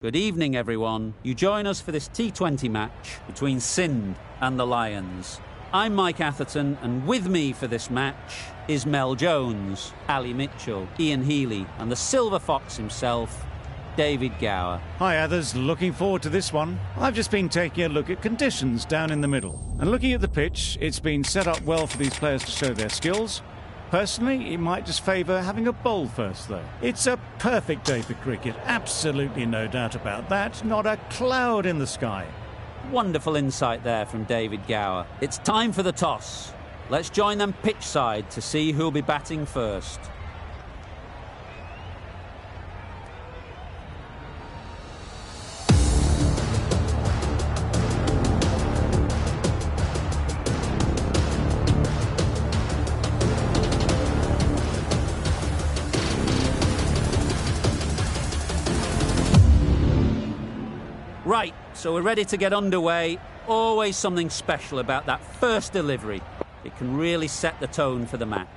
Good evening, everyone. You join us for this T20 match between Sindh and the Lions. I'm Mike Atherton, and with me for this match is Mel Jones, Ali Mitchell, Ian Healy, and the Silver Fox himself, David Gower. Hi others, looking forward to this one. I've just been taking a look at conditions down in the middle. And looking at the pitch, it's been set up well for these players to show their skills. Personally, it might just favour having a bowl first, though. It's a perfect day for cricket, absolutely no doubt about that. Not a cloud in the sky. Wonderful insight there from David Gower. It's time for the toss. Let's join them pitch side to see who'll be batting first. Right, so we're ready to get underway. Always something special about that first delivery. It can really set the tone for the match.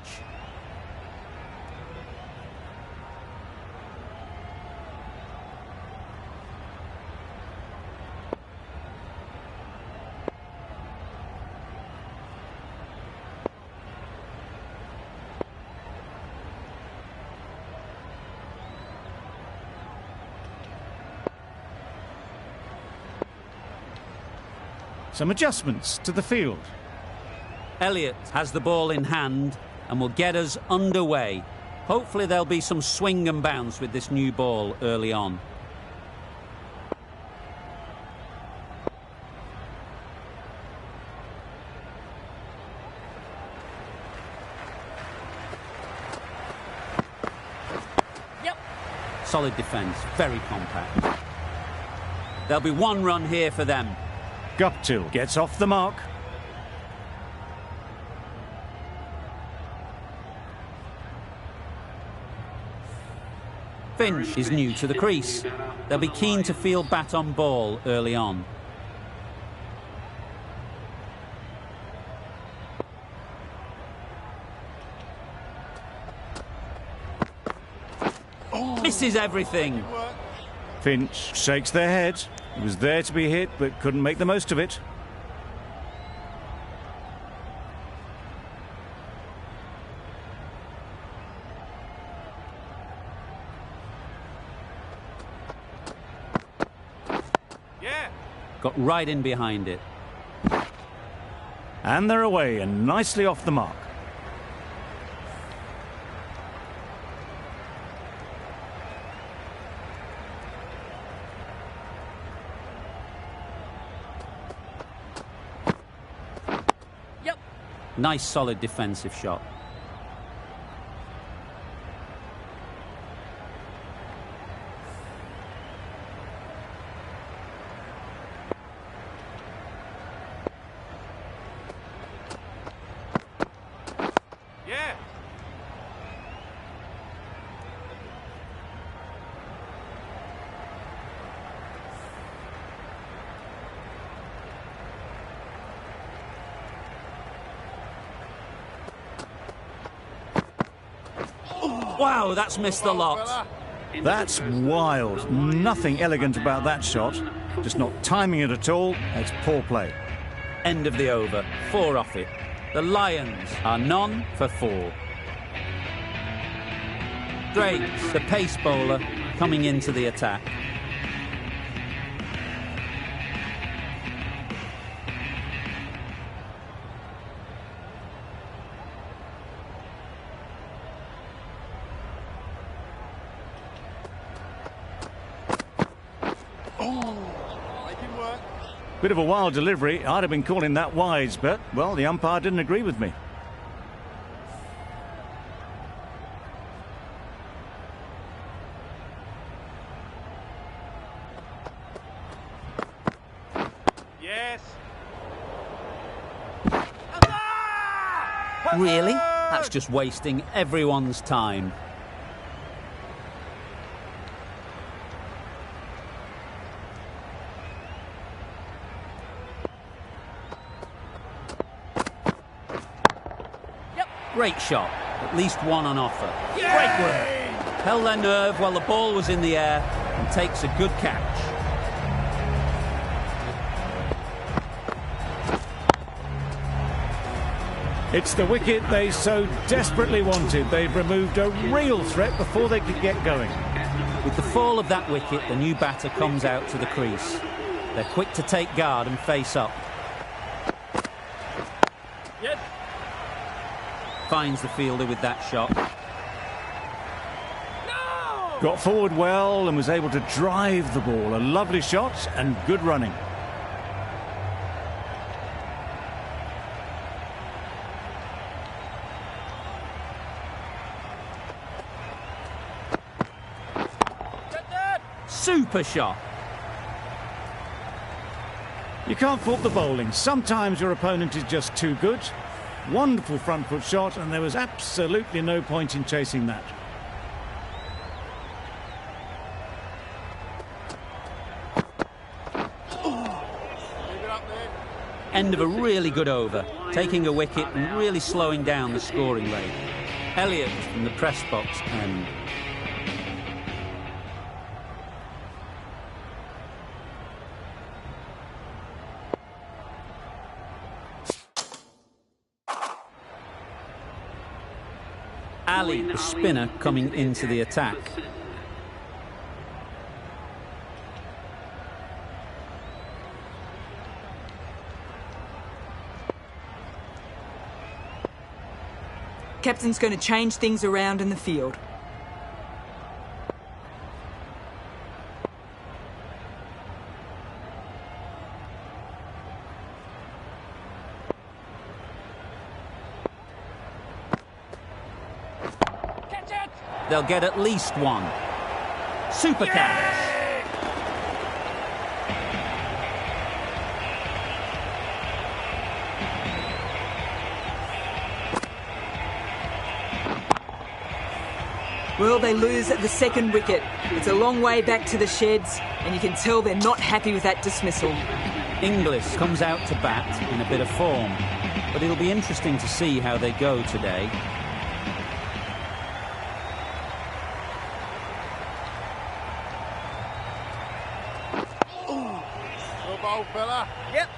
Some adjustments to the field. Elliott has the ball in hand and will get us underway. Hopefully there'll be some swing and bounce with this new ball early on. Yep. Solid defence, very compact. There'll be one run here for them. Guptill gets off the mark. Finch is new to the crease. They'll be keen to field bat on ball early on. Misses everything. Finch shakes their head. He was there to be hit, but couldn't make the most of it. Yeah. Got right in behind it. And they're away and nicely off the mark. Nice solid defensive shot. Yeah. Wow, that's missed the lot. That's wild. Nothing elegant about that shot. Just not timing it at all. It's poor play. End of the over. 4 off it. The Lions are none for 4. Drake, the pace bowler, coming into the attack. Bit of a wild delivery. I'd have been calling that wise, but, well, the umpire didn't agree with me. Yes. Really? That's just wasting everyone's time. Great shot. At least one on offer. Great work. Held their nerve while the ball was in the air and takes a good catch. It's the wicket they so desperately wanted. They'd removed a real threat before they could get going. With the fall of that wicket, the new batter comes out to the crease. They're quick to take guard and face up. Yep. Finds the fielder with that shot. No! Got forward well and was able to drive the ball. A lovely shot and good running. Super shot. You can't fault the bowling. Sometimes your opponent is just too good. Wonderful front foot shot, and there was absolutely no point in chasing that. End of a really good over, taking a wicket and really slowing down the scoring rate. Elliott from the press box end. Ali, the spinner, coming into the attack. Captain's going to change things around in the field. They'll get at least one. Super catch. Well, they lose at the second wicket. It's a long way back to the sheds, and you can tell they're not happy with that dismissal. Inglis comes out to bat in a bit of form, but it'll be interesting to see how they go today. Bowl, fella. Yep.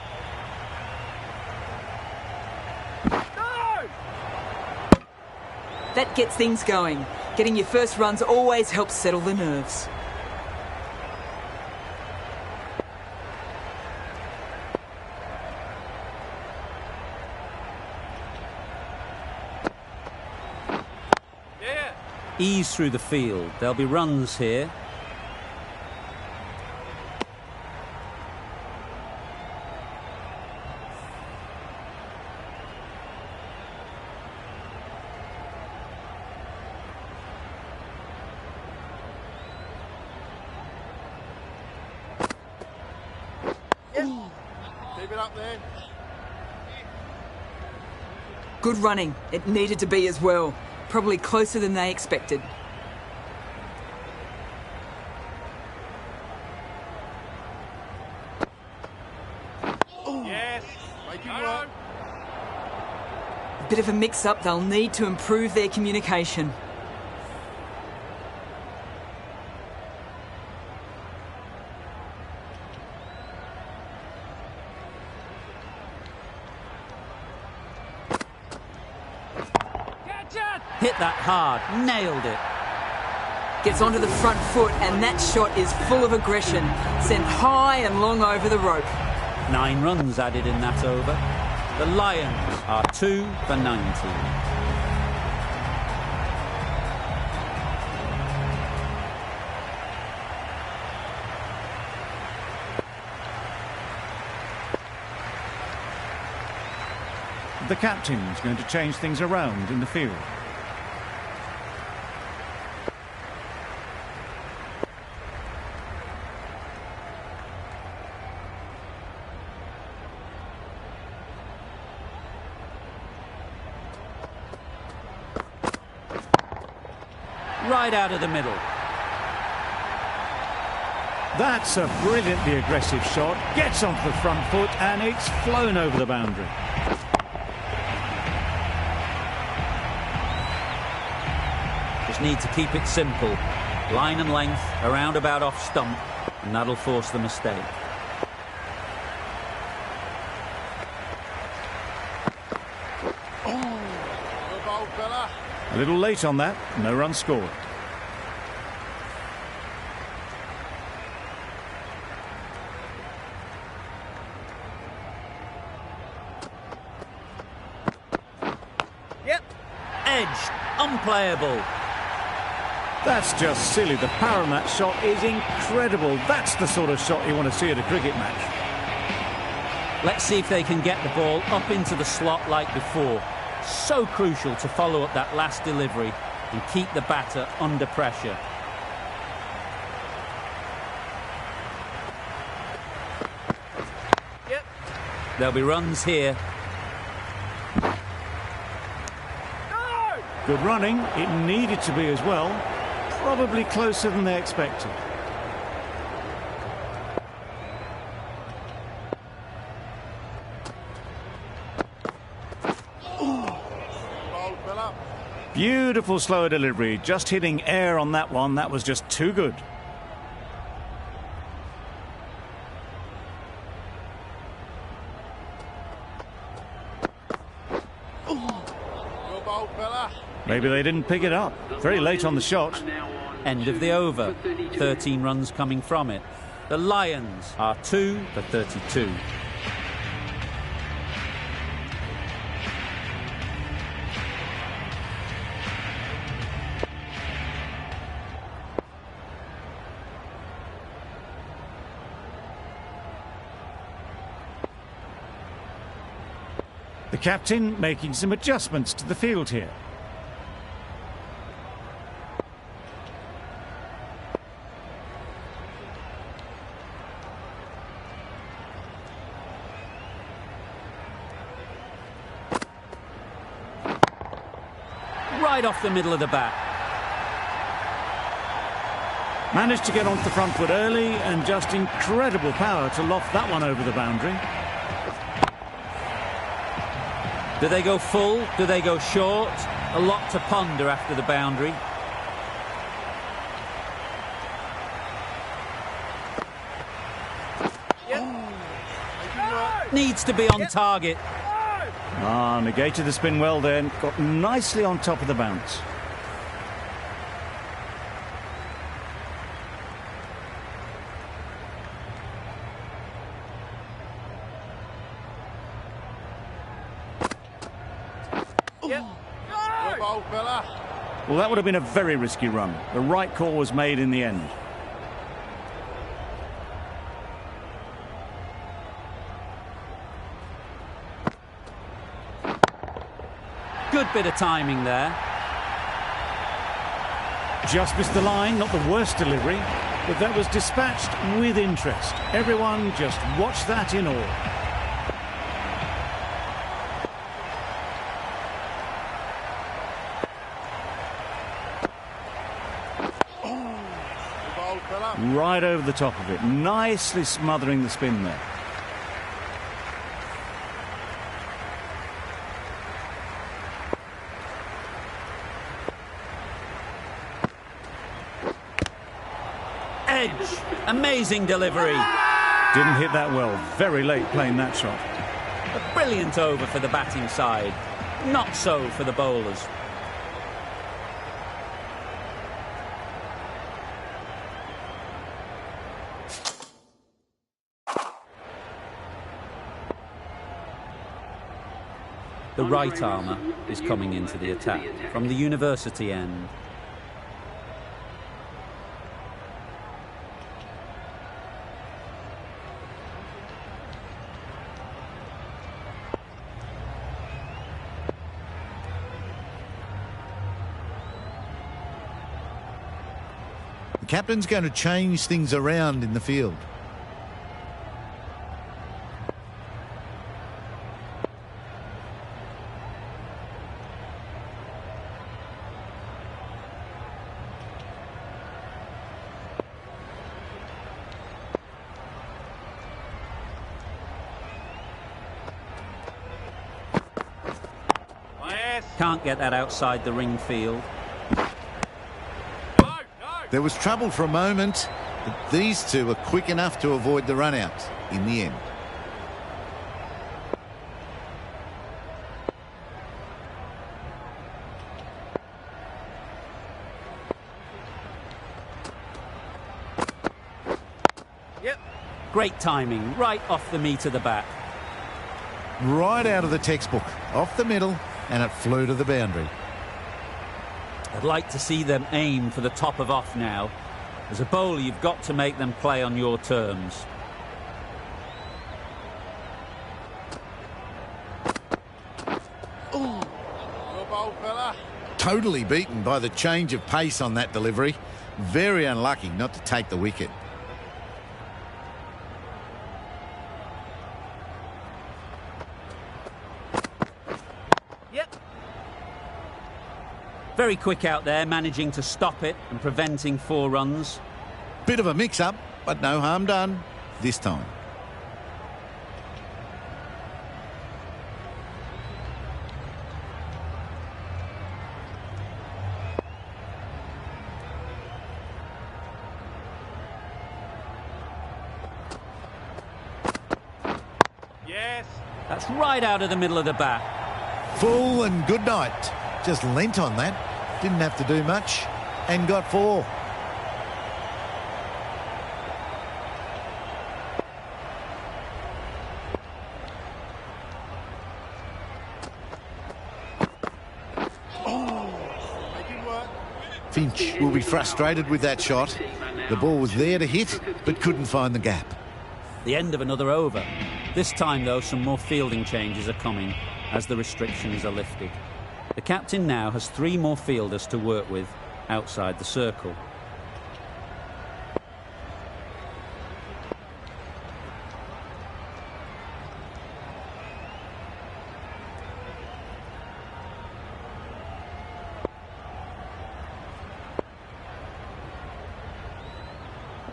No! That gets things going. Getting your first runs always helps settle the nerves. Yeah. Ease through the field. There'll be runs here. Keep it up there. Good running. It needed to be as well. Probably closer than they expected. Yes. Make it work. A bit of a mix-up. They'll need to improve their communication. Hit that hard, nailed it. Gets onto the front foot, and that shot is full of aggression. Sent high and long over the rope. 9 runs added in that over. The Lions are 2 for 90. The captain's going to change things around in the field. Right out of the middle. That's a brilliantly aggressive shot. Gets onto the front foot and it's flown over the boundary. Just need to keep it simple. Line and length, around about off stump, and that'll force the mistake. Good ball, fella. A little late on that, no run scored. Edged, unplayable. That's just silly. The power on that shot is incredible. That's the sort of shot you want to see at a cricket match. Let's see if they can get the ball up into the slot like before. So crucial to follow up that last delivery and keep the batter under pressure. There'll be runs here. Good running. It needed to be as well. Probably closer than they expected. Ball, fella. Beautiful slow delivery. Just hitting air on that one. That was just too good. Good ball, fella. Maybe they didn't pick it up. Very late on the shot. End of the over. 13 runs coming from it. The Lions are 2 for 32. The captain making some adjustments to the field here. Right off the middle of the bat. Managed to get onto the front foot early and just incredible power to loft that one over the boundary. Do they go full? Do they go short? A lot to ponder after the boundary. Needs to be on target. Negated the spin well then. Got nicely on top of the bounce. Good ball, fella. Well, that would have been a very risky run. The right call was made in the end. Good bit of timing there. Just missed the line, not the worst delivery, but that was dispatched with interest. Everyone just watched that in awe. Good ball, fella. Right over the top of it, nicely smothering the spin there. Edge. Amazing delivery. Didn't hit that well. Very late playing that shot. A brilliant over for the batting side. Not so for the bowlers. The right armour is coming into the attack from the university end. The captain's going to change things around in the field. Can't get that outside the ring field. There was trouble for a moment, but these two were quick enough to avoid the run-out in the end. Great timing, right off the meat of the bat. Right out of the textbook, off the middle, and it flew to the boundary. I'd like to see them aim for the top of off now. As a bowler, you've got to make them play on your terms. Good bowl, fella. Totally beaten by the change of pace on that delivery. Very unlucky not to take the wicket. Very quick out there, managing to stop it and preventing 4 runs. Bit of a mix-up, but no harm done this time. Yes. That's right out of the middle of the bat. Full and good night. Just lent on that. Didn't have to do much and got 4. Finch will be frustrated with that shot. The ball was there to hit, but couldn't find the gap. The end of another over. This time, though, some more fielding changes are coming as the restrictions are lifted. The captain now has 3 more fielders to work with outside the circle.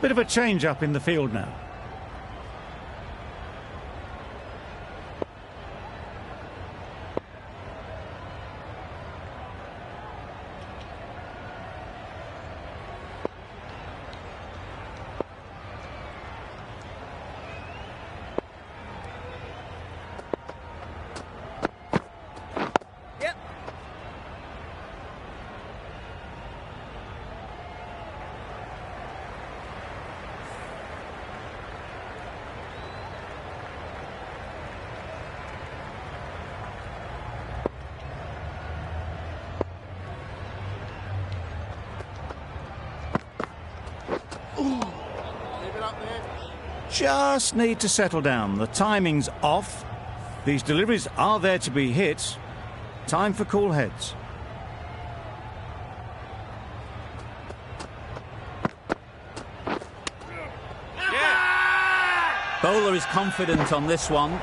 Bit of a change up in the field now. Just need to settle down. The timing's off. These deliveries are there to be hit. Time for cool heads. Bowler is confident on this one.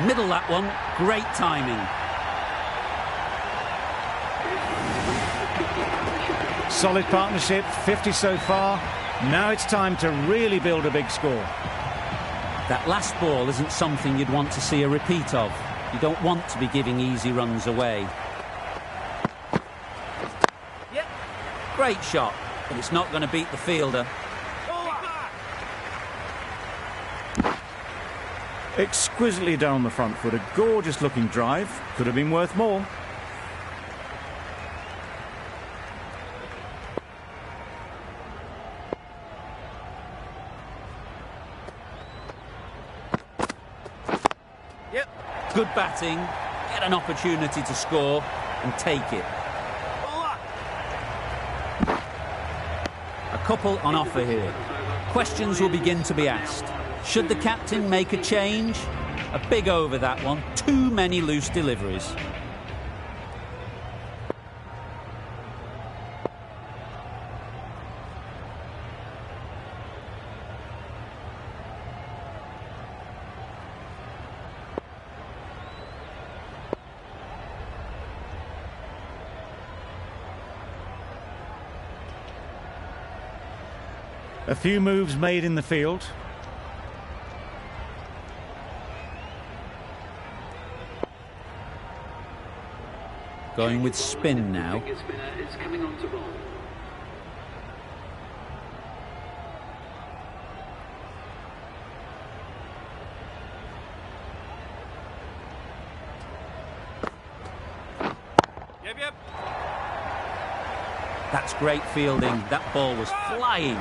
Middle that one, great timing. Solid partnership, 50 so far. Now it's time to really build a big score. That last ball isn't something you'd want to see a repeat of. You don't want to be giving easy runs away. Yep. Great shot, but it's not going to beat the fielder. Exquisitely down the front foot, a gorgeous looking drive. Could have been worth more. Yep. Good batting, get an opportunity to score and take it. A couple on offer here. Questions will begin to be asked. Should the captain make a change? A big over that one. Too many loose deliveries. A few moves made in the field. Going with spin now. Yep. That's great fielding. That ball was flying.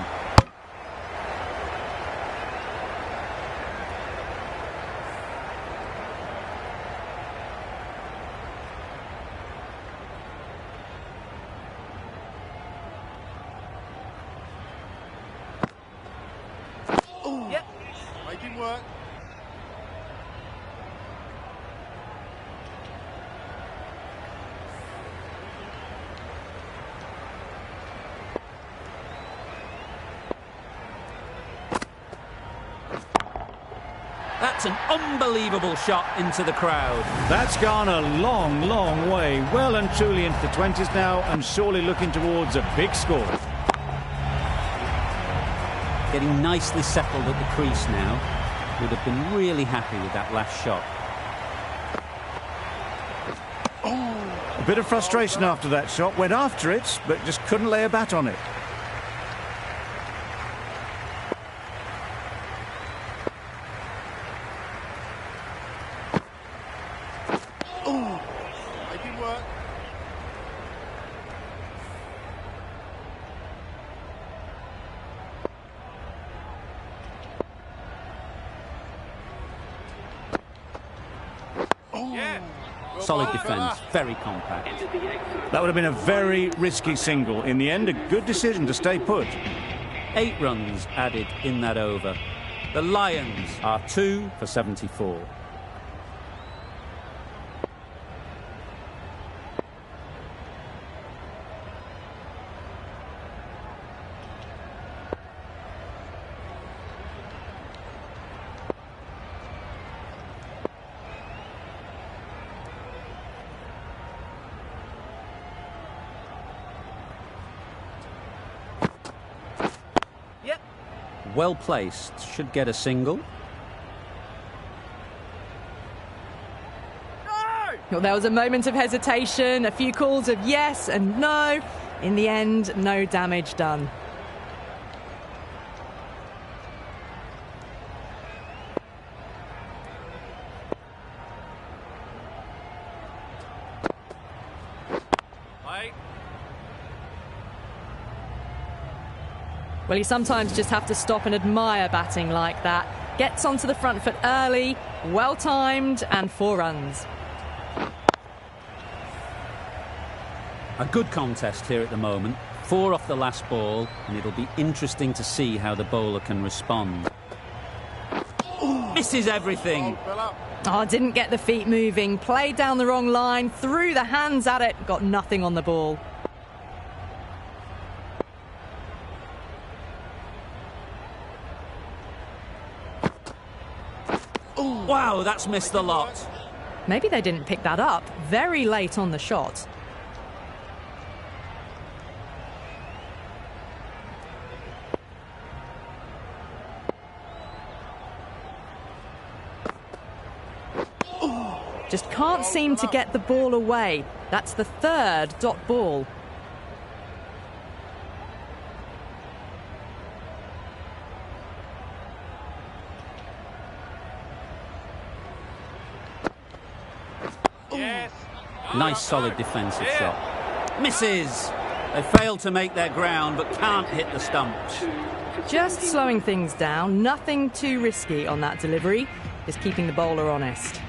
Yep. Making work. That's an unbelievable shot into the crowd. That's gone a long, long way. Well and truly into the 20s now, and surely looking towards a big score. Getting nicely settled at the crease now. Would have been really happy with that last shot. A bit of frustration after that shot. Went after it, but just couldn't lay a bat on it. Making work. Yeah. Solid defence, very compact. That would have been a very risky single. In the end, a good decision to stay put. 8 runs added in that over. The Lions are 2 for 74. Yep. Well placed, should get a single. Well, there was a moment of hesitation, a few calls of yes and no. In the end, no damage done. Play. Well, you sometimes just have to stop and admire batting like that. Gets onto the front foot early, well timed, and 4 runs. A good contest here at the moment. 4 off the last ball, and it'll be interesting to see how the bowler can respond. Misses everything. Fella. Oh, didn't get the feet moving, played down the wrong line, threw the hands at it, got nothing on the ball. Wow, that's missed the lot. Maybe they didn't pick that up. Very late on the shot. Just can't seem to get the ball away. That's the 3rd dot ball. Yes. Nice solid defensive shot. Misses. They failed to make their ground but can't hit the stumps. Just slowing things down, nothing too risky on that delivery. Just keeping the bowler honest.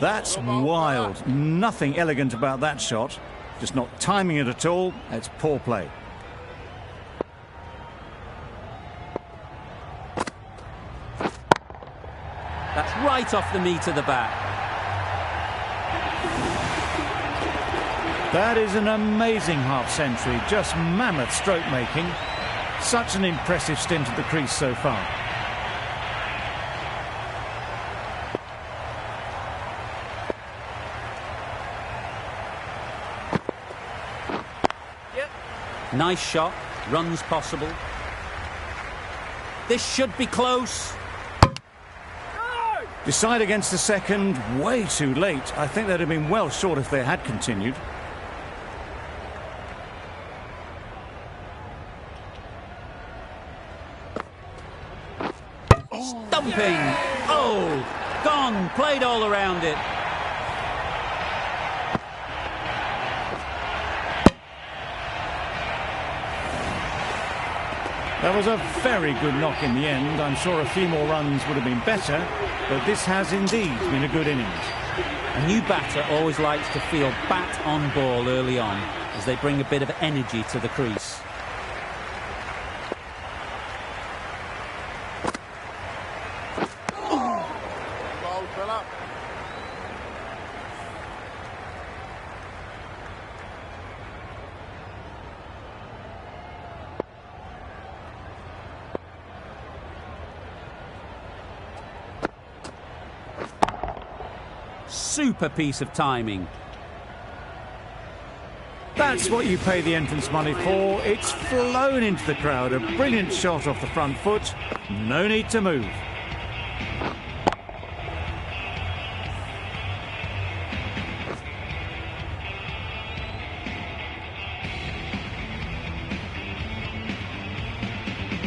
That's wild. Nothing elegant about that shot. Just not timing it at all. It's poor play. That's right off the meat of the bat. That is an amazing half-century. Just mammoth stroke making. Such an impressive stint at the crease so far. Nice shot, runs possible. This should be close. Decide against the second, way too late. I think they'd have been well short if they had continued. Stumping! Oh! Gone! Played all around it. That was a very good knock in the end. I'm sure a few more runs would have been better, but this has indeed been a good innings. A new batter always likes to feel bat on ball early on as they bring a bit of energy to the crease. Bold fella. Super piece of timing. That's what you pay the entrance money for. It's flown into the crowd. A brilliant shot off the front foot. No need to move.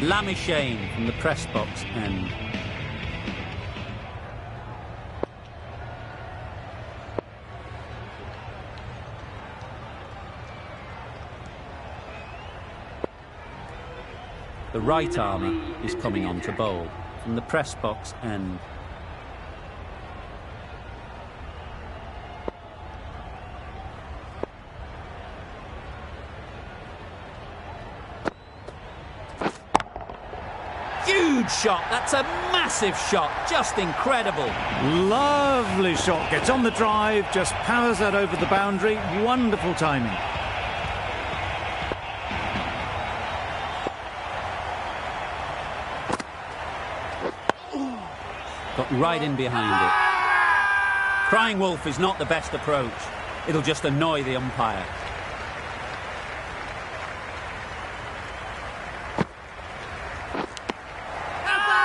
Lamishane from the press box end. The right armour is coming on to bowl from the press box end. Huge shot. That's a massive shot. Just incredible. Lovely shot. Gets on the drive, just powers that over the boundary. Wonderful timing. Got right in behind it. Crying wolf is not the best approach. It'll just annoy the umpire.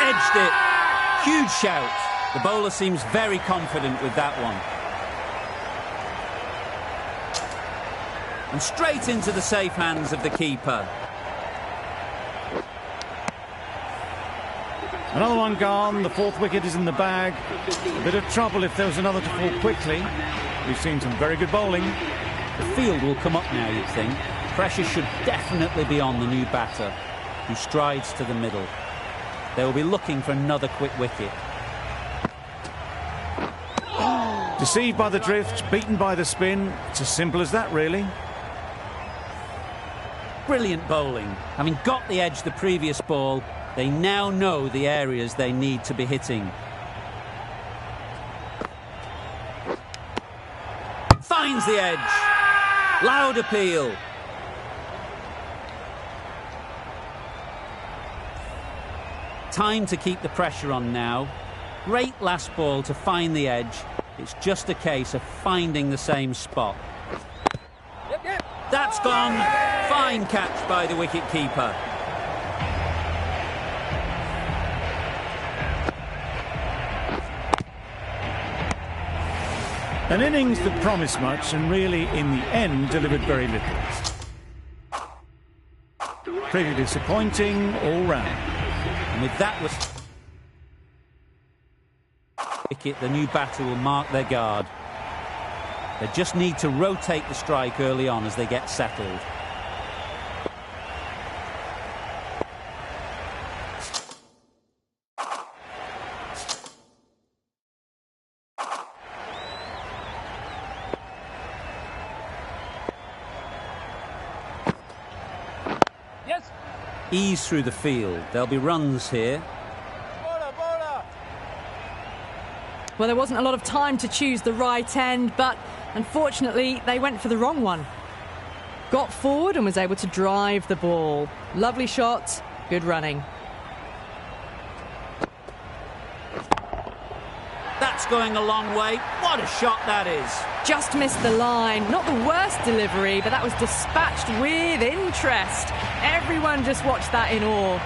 Edged it. Huge shout. The bowler seems very confident with that one. And straight into the safe hands of the keeper. Another one gone. The fourth wicket is in the bag. A bit of trouble if there was another to fall quickly. We've seen some very good bowling. The field will come up now, you'd think. Pressure should definitely be on the new batter, who strides to the middle. They will be looking for another quick wicket. Deceived by the drift, beaten by the spin. It's as simple as that, really. Brilliant bowling. Having got the edge the previous ball, they now know the areas they need to be hitting. Finds the edge. Loud appeal. Time to keep the pressure on now. Great last ball to find the edge. It's just a case of finding the same spot. That's gone. Fine catch by the wicket-keeper. An innings that promised much and really, in the end, delivered very little. Pretty disappointing all round. And with that wicket, the new batter will mark their guard. They just need to rotate the strike early on as they get settled. Yes. Ease through the field. There'll be runs here. Bowler, bowler. Well, there wasn't a lot of time to choose the right end, but unfortunately, they went for the wrong one. Got forward and was able to drive the ball. Lovely shot, good running. That's going a long way. What What a shot that is. Just missed the line. Not the worst delivery, but that was dispatched with interest. Everyone just watched that in awe.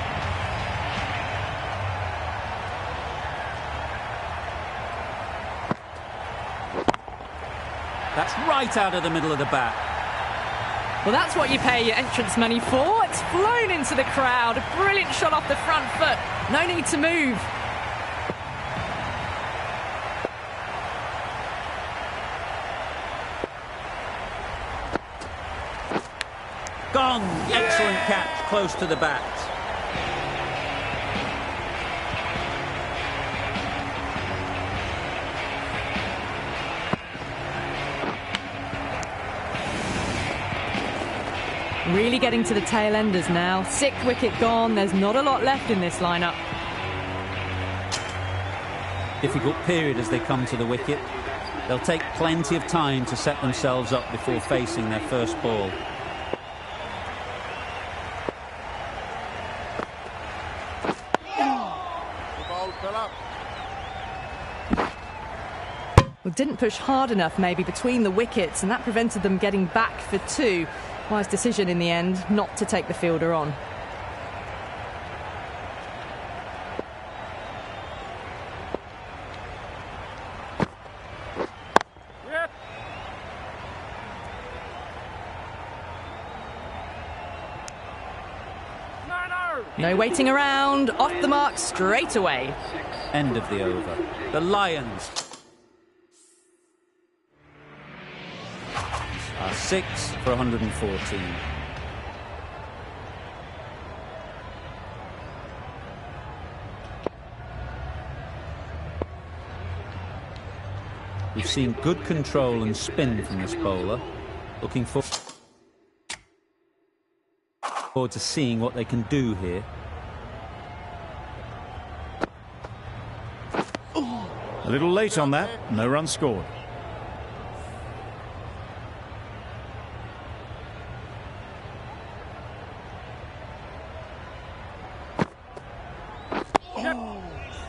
That's right out of the middle of the bat. Well, that's what you pay your entrance money for. It's flown into the crowd. A brilliant shot off the front foot. No need to move. Gone. Excellent catch, close to the bat. Really getting to the tail enders now. 6th wicket gone. There's not a lot left in this lineup. Difficult period as they come to the wicket. They'll take plenty of time to set themselves up before facing their first ball. Well, didn't push hard enough maybe between the wickets, and that prevented them getting back for 2. Wise decision in the end not to take the fielder on. Yep. No waiting around. Off the mark straight away. End of the over. The Lions are 6 for 114. We've seen good control and spin from this bowler. Looking forward to seeing what they can do here. A little late on that. No run scored.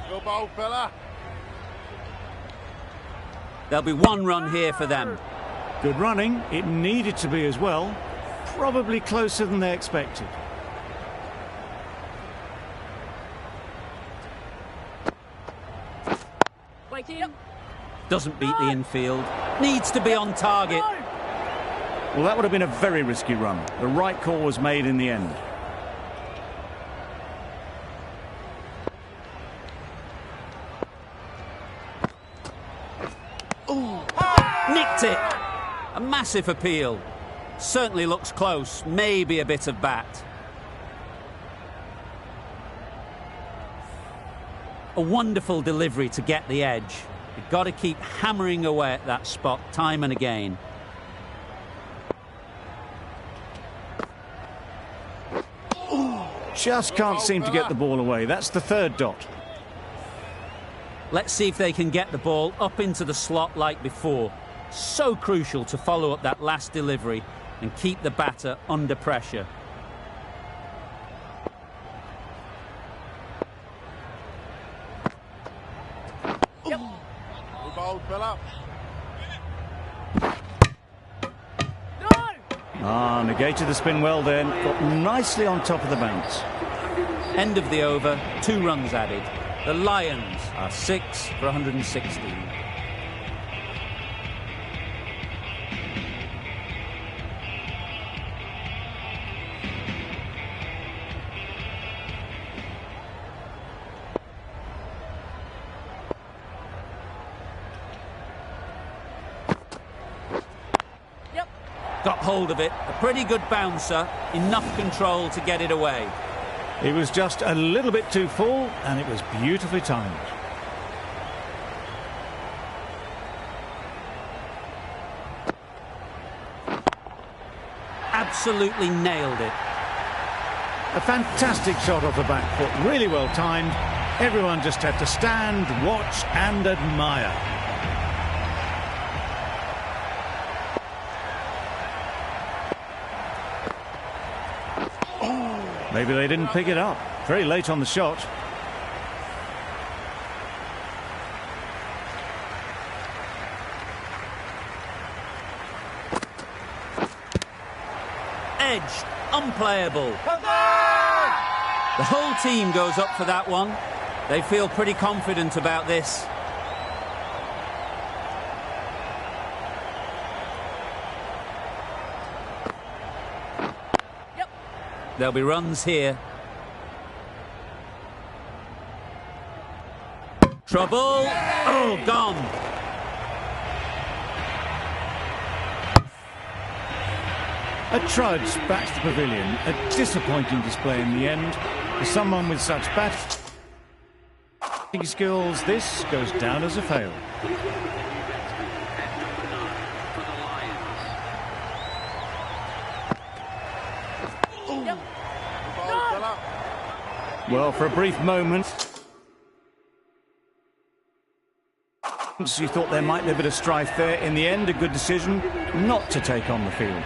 Good ball, fella. There'll be 1 run here for them. Good running. It needed to be as well. Probably closer than they expected. Doesn't beat the infield. Needs to be on target. Well, that would have been a very risky run. The right call was made in the end. Nicked it. A massive appeal. Certainly looks close. Maybe a bit of bat. A wonderful delivery to get the edge. You've got to keep hammering away at that spot time and again. Just can't seem to get the ball away. That's the 3rd dot. Let's see if they can get the ball up into the slot like before. So crucial to follow up that last delivery and keep the batter under pressure. Good ball, fella. Negated the spin well then. Got nicely on top of the bounce. End of the over, 2 runs added. The Lions are 6 for 116. Got hold of it, a pretty good bouncer, enough control to get it away. It was just a little bit too full, and it was beautifully timed. Absolutely nailed it. A fantastic shot off the back foot, really well timed. Everyone just had to stand, watch and admire. Maybe they didn't pick it up. Very late on the shot. Edged. Unplayable. The whole team goes up for that one. They feel pretty confident about this. Yep. There'll be runs here. Trouble. Oh, gone. A trudge back to the pavilion. A disappointing display in the end. For someone with such batting skills, this goes down as a fail. Yep. Well, for a brief moment, you thought there might be a bit of strife there. In the end, a good decision not to take on the field.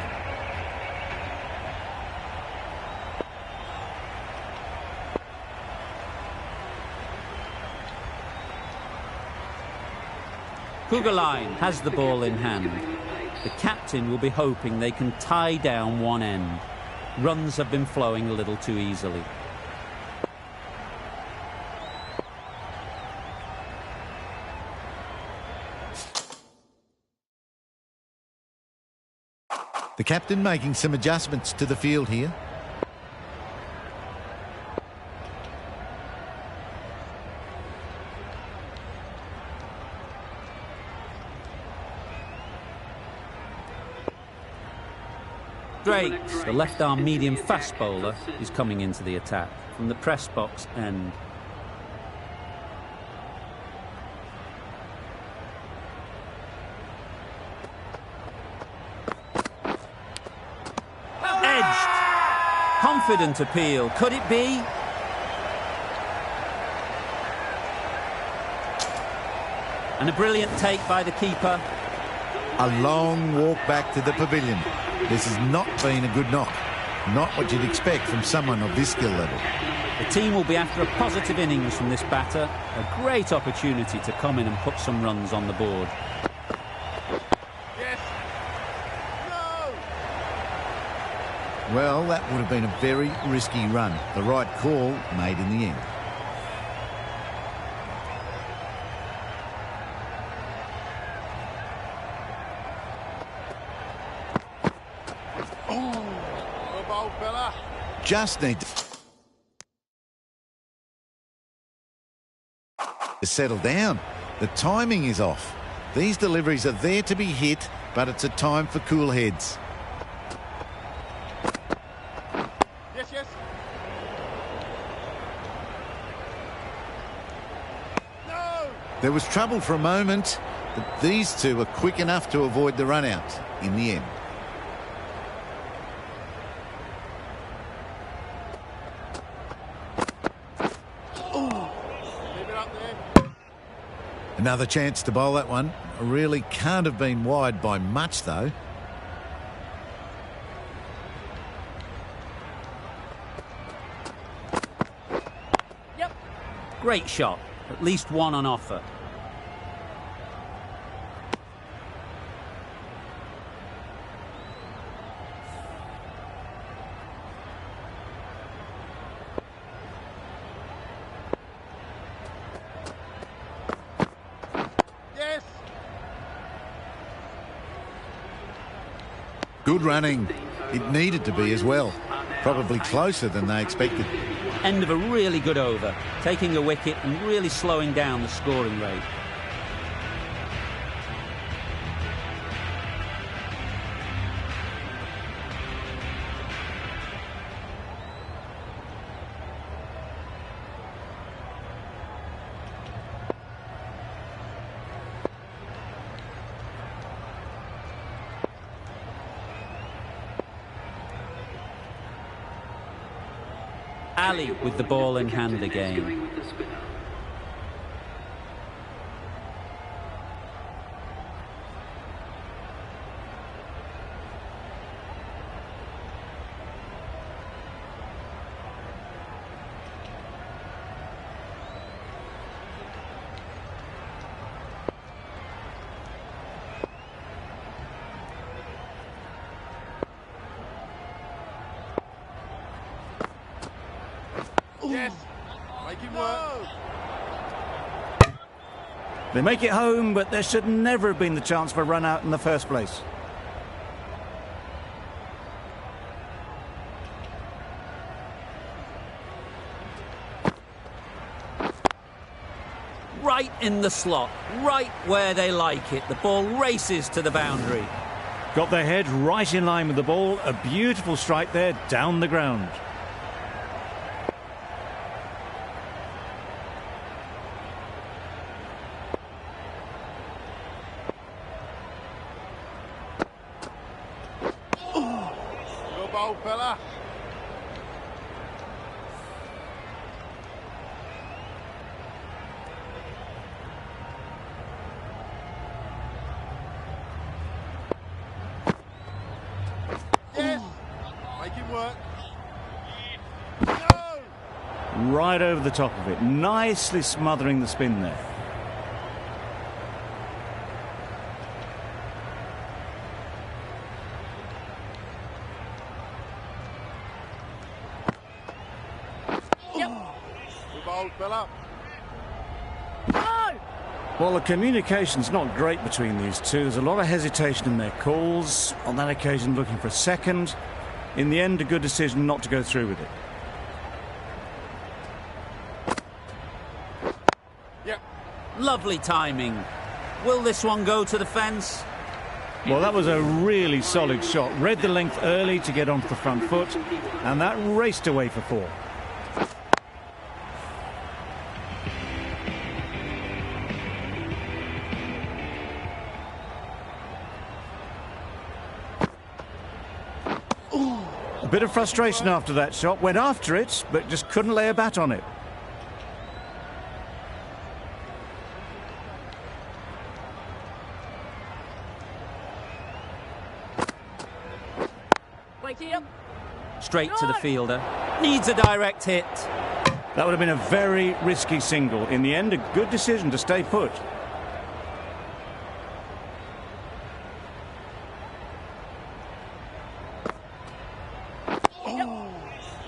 Kugelheim has the ball in hand. The captain will be hoping they can tie down one end. Runs have been flowing a little too easily. The captain making some adjustments to the field here. Drakes, the left-arm medium fast bowler, is coming into the attack from the press box end. Edged. Confident appeal. Could it be? And a brilliant take by the keeper. A long walk back to the pavilion. This has not been a good knock. Not what you'd expect from someone of this skill level. The team will be after a positive innings from this batter. A great opportunity to come in and put some runs on the board. Yes. No. Well, that would have been a very risky run. The right call made in the end. Go ball, fella. Just need to settle down. The timing is off. These deliveries are there to be hit, but it's a time for cool heads. Yes, yes. No. There was trouble for a moment, but these two are quick enough to avoid the run out in the end. Leave it up there. Another chance to bowl that one. Really can't have been wide by much, though. Yep. Great shot. At least one on offer. Yes. Good running. It needed to be as well. Probably closer than they expected. End of a really good over. Taking a wicket and really slowing down the scoring rate. Ali with the ball in hand again. Yes. Make him work. They make it home, but there should never have been the chance for a run out in the first place. Right in the slot, right where they like it. The ball races to the boundary. Got their head right in line with the ball. A beautiful strike there down the ground. Good ball, fella. Yes. Make him work. No. Right over the top of it. Nicely smothering the spin there. Good ball, fella. Well, the communication's not great between these two. There's a lot of hesitation in their calls. On that occasion, looking for a second. In the end, a good decision not to go through with it. Yep. Lovely timing. Will this one go to the fence? Well, that was a really solid shot. Read the length early to get onto the front foot, and that raced away for four. A bit of frustration after that shot. Went after it, but just couldn't lay a bat on it. Straight to the fielder. Needs a direct hit. That would have been a very risky single. In the end, a good decision to stay put.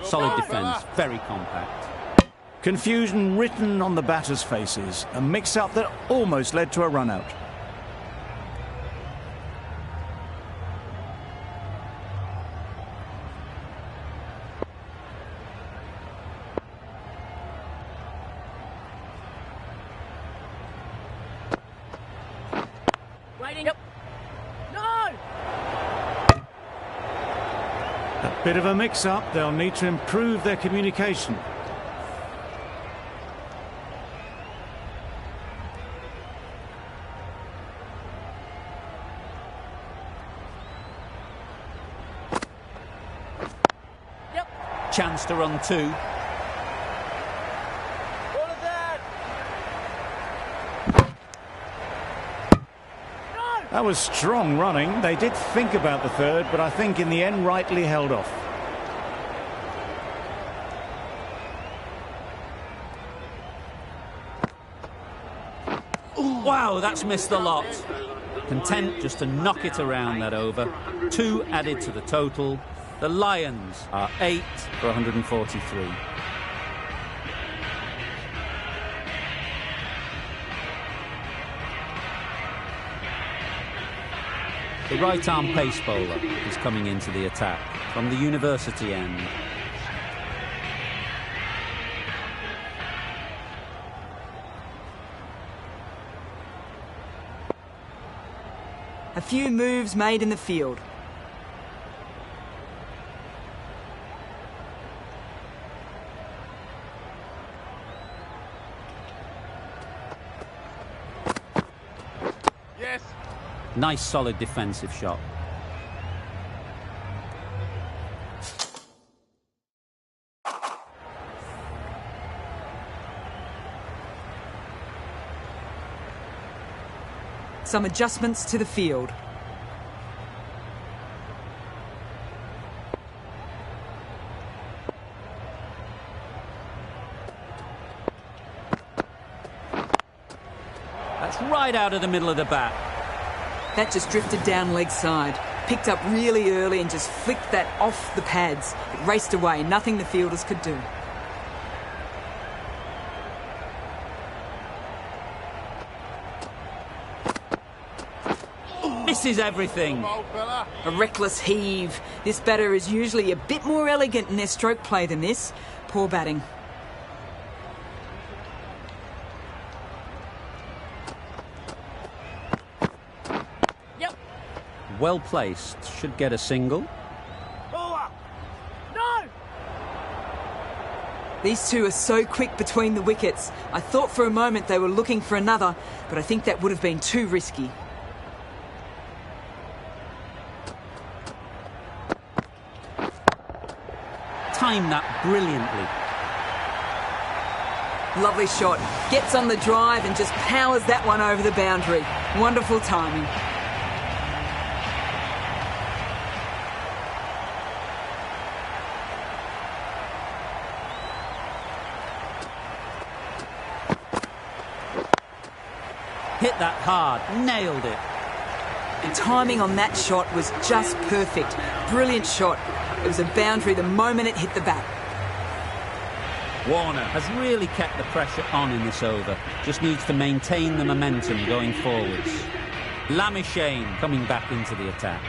Solid defence, very compact. Confusion written on the batters' faces. A mix-up that almost led to a run-out. A bit of a mix-up. They'll need to improve their communication. Chance to run two. That was strong running. They did think about the third, but I think in the end rightly held off. Wow, that's missed the lot. Content just to knock it around that over. Two added to the total. The Lions are 8 for 143. The right-arm pace bowler is coming into the attack from the university end. A few moves made in the field. Yes. Nice solid defensive shot. Some adjustments to the field. That's right out of the middle of the bat. That just drifted down leg side. Picked up really early and just flicked that off the pads. It raced away. Nothing the fielders could do. This is everything. Bowled, fella. A reckless heave. This batter is usually a bit more elegant in their stroke play than this. Poor batting. Yep. Well placed. Should get a single. No! These two are so quick between the wickets. I thought for a moment they were looking for another, but I think that would have been too risky. Timed that brilliantly. Lovely shot. Gets on the drive and just powers that one over the boundary. Wonderful timing. Hit that hard. Nailed it. The timing on that shot was just perfect. Brilliant shot. It was a boundary the moment it hit the bat. Warner has really kept the pressure on in this over. Just needs to maintain the momentum going forwards. Lamishane coming back into the attack.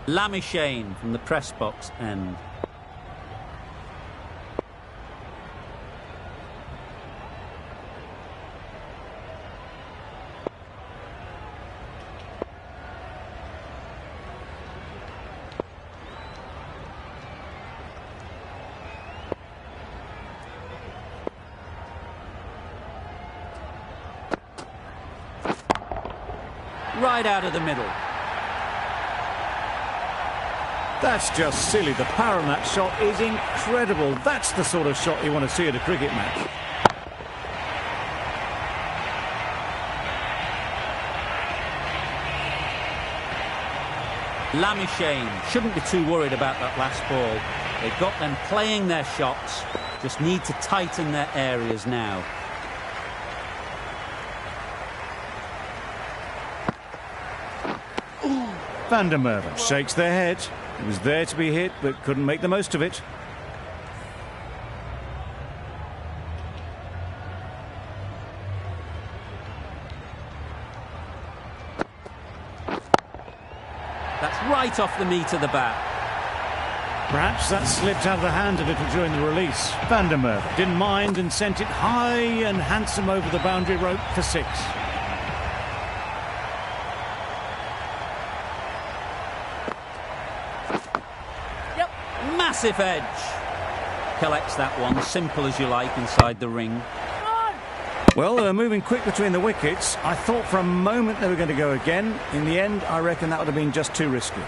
Lamishane from the press box end. Right out of the middle. That's just silly. The power on that shot is incredible. That's the sort of shot you want to see at a cricket match. Lamishane shouldn't be too worried about that last ball. They've got them playing their shots. Just need to tighten their areas now. Van der Merwe shakes their head. It was there to be hit, but couldn't make the most of it. That's right off the meat of the bat. Perhaps that slipped out of the hand a little during the release. Van der Merwe didn't mind and sent it high and handsome over the boundary rope for 6. Massive edge. Collects that one, simple as you like, inside the ring. Well, they were moving quick between the wickets. I thought for a moment they were going to go again. In the end, I reckon that would have been just too risky.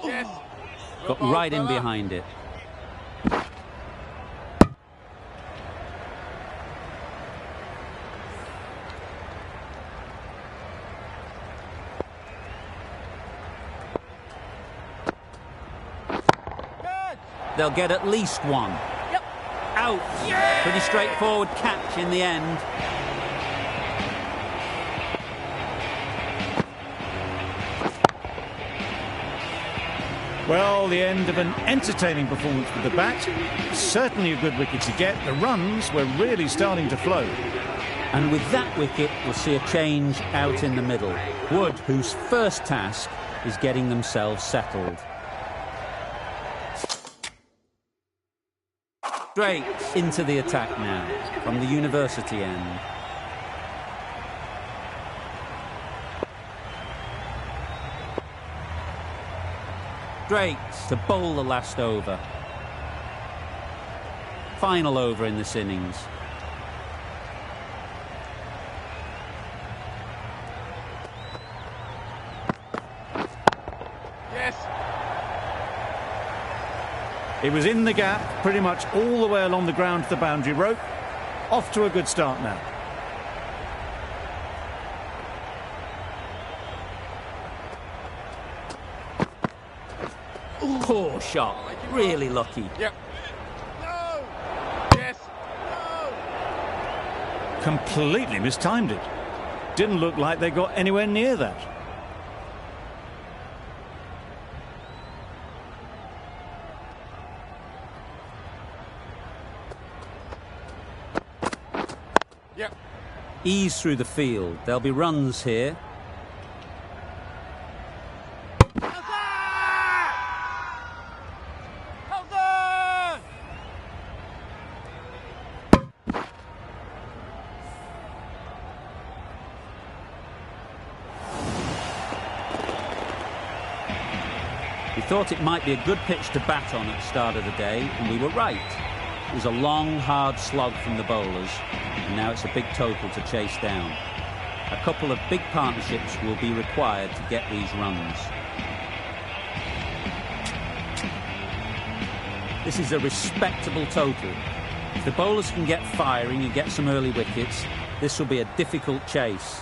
Yes. Got right in behind it. They'll get at least one. Yep. Out. Yeah. Pretty straightforward catch in the end. Well, the end of an entertaining performance with the bat. Certainly a good wicket to get. The runs were really starting to flow. And with that wicket, we'll see a change out in the middle. Wood, whose first task is getting themselves settled. Straight into the attack now from the university end. Straight to bowl the last over. Final over in this innings. Yes. It was in the gap, pretty much all the way along the ground to the boundary rope. Off to a good start now. Poor shot. Really lucky. Yep. No! Yes! No! Completely mistimed it. Didn't look like they got anywhere near that. Yep. Ease through the field. There'll be runs here. We thought it might be a good pitch to bat on at the start of the day, and we were right. It was a long, hard slog from the bowlers, and now it's a big total to chase down. A couple of big partnerships will be required to get these runs. This is a respectable total. If the bowlers can get firing and get some early wickets, this will be a difficult chase.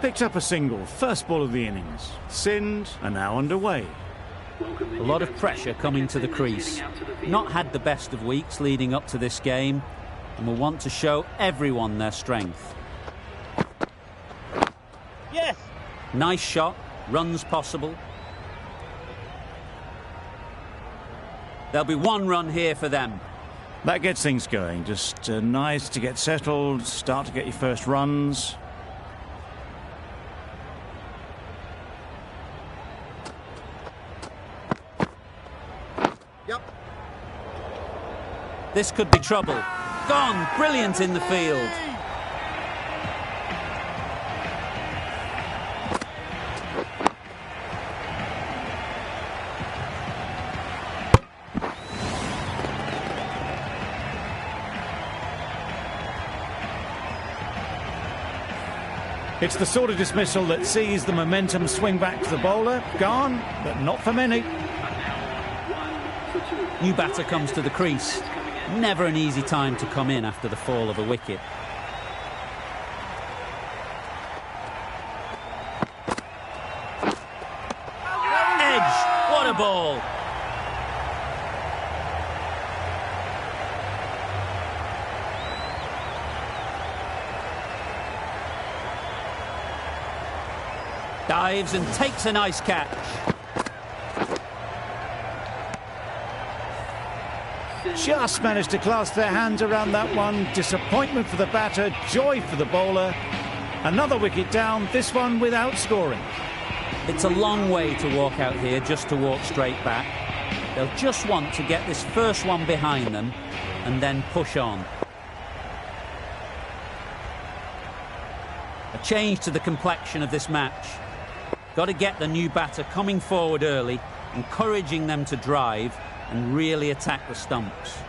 Picked up a single, first ball of the innings. Sindh are now underway. A lot of pressure coming to the crease. Not had the best of weeks leading up to this game, and will want to show everyone their strength. Yes! Nice shot, runs possible. There'll be one run here for them. That gets things going. Just nice to get settled, start to get your first runs. Yep. This could be trouble. Gone, brilliant in the field. It's the sort of dismissal that sees the momentum swing back to the bowler. Gone, but not for many. New batter comes to the crease. Never an easy time to come in after the fall of a wicket. Edge, what a ball! Dives and takes a nice catch. Just managed to clasp their hands around that one. Disappointment for the batter, joy for the bowler. Another wicket down, this one without scoring. It's a long way to walk out here just to walk straight back. They'll just want to get this first one behind them and then push on. A change to the complexion of this match. Got to get the new batter coming forward early, encouraging them to drive and really attack the stumps.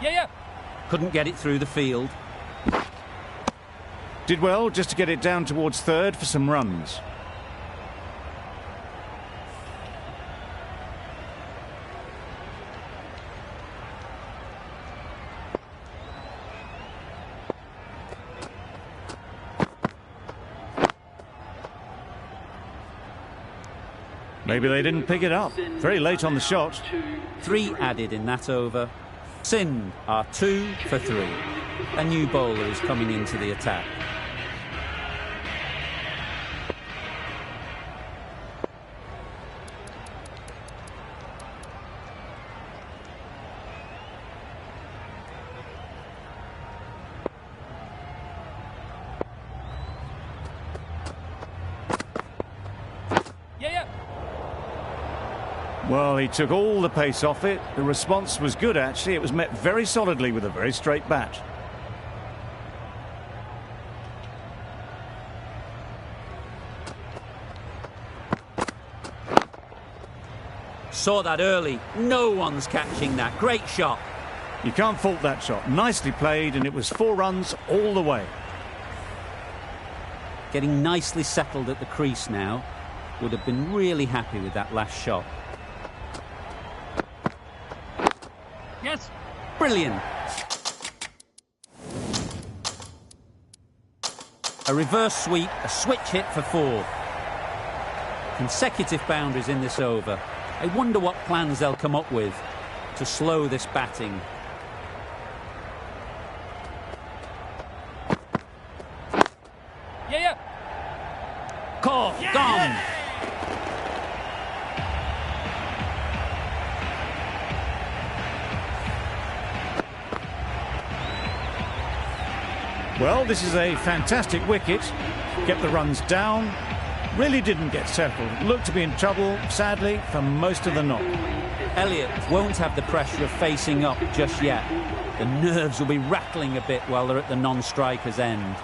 Yeah. Couldn't get it through the field. Did well just to get it down towards third for some runs. Maybe they didn't pick it up. Very late on the shot. 3 added in that over. Sindh are 2 for 3. A new bowler is coming into the attack. Well, he took all the pace off it. The response was good, actually. It was met very solidly with a very straight bat. Saw that early. No one's catching that. Great shot. You can't fault that shot. Nicely played, and it was 4 runs all the way. Getting nicely settled at the crease now. Would have been really happy with that last shot. Yes. Brilliant. A reverse sweep, a switch hit for 4. Consecutive boundaries in this over. I wonder what plans they'll come up with to slow this batting. Yeah. Caught, gone. Well, this is a fantastic wicket. Kept the runs down. Really didn't get settled. Looked to be in trouble, sadly, for most of the knock. Elliott won't have the pressure of facing up just yet. The nerves will be rattling a bit while they're at the non-striker's end.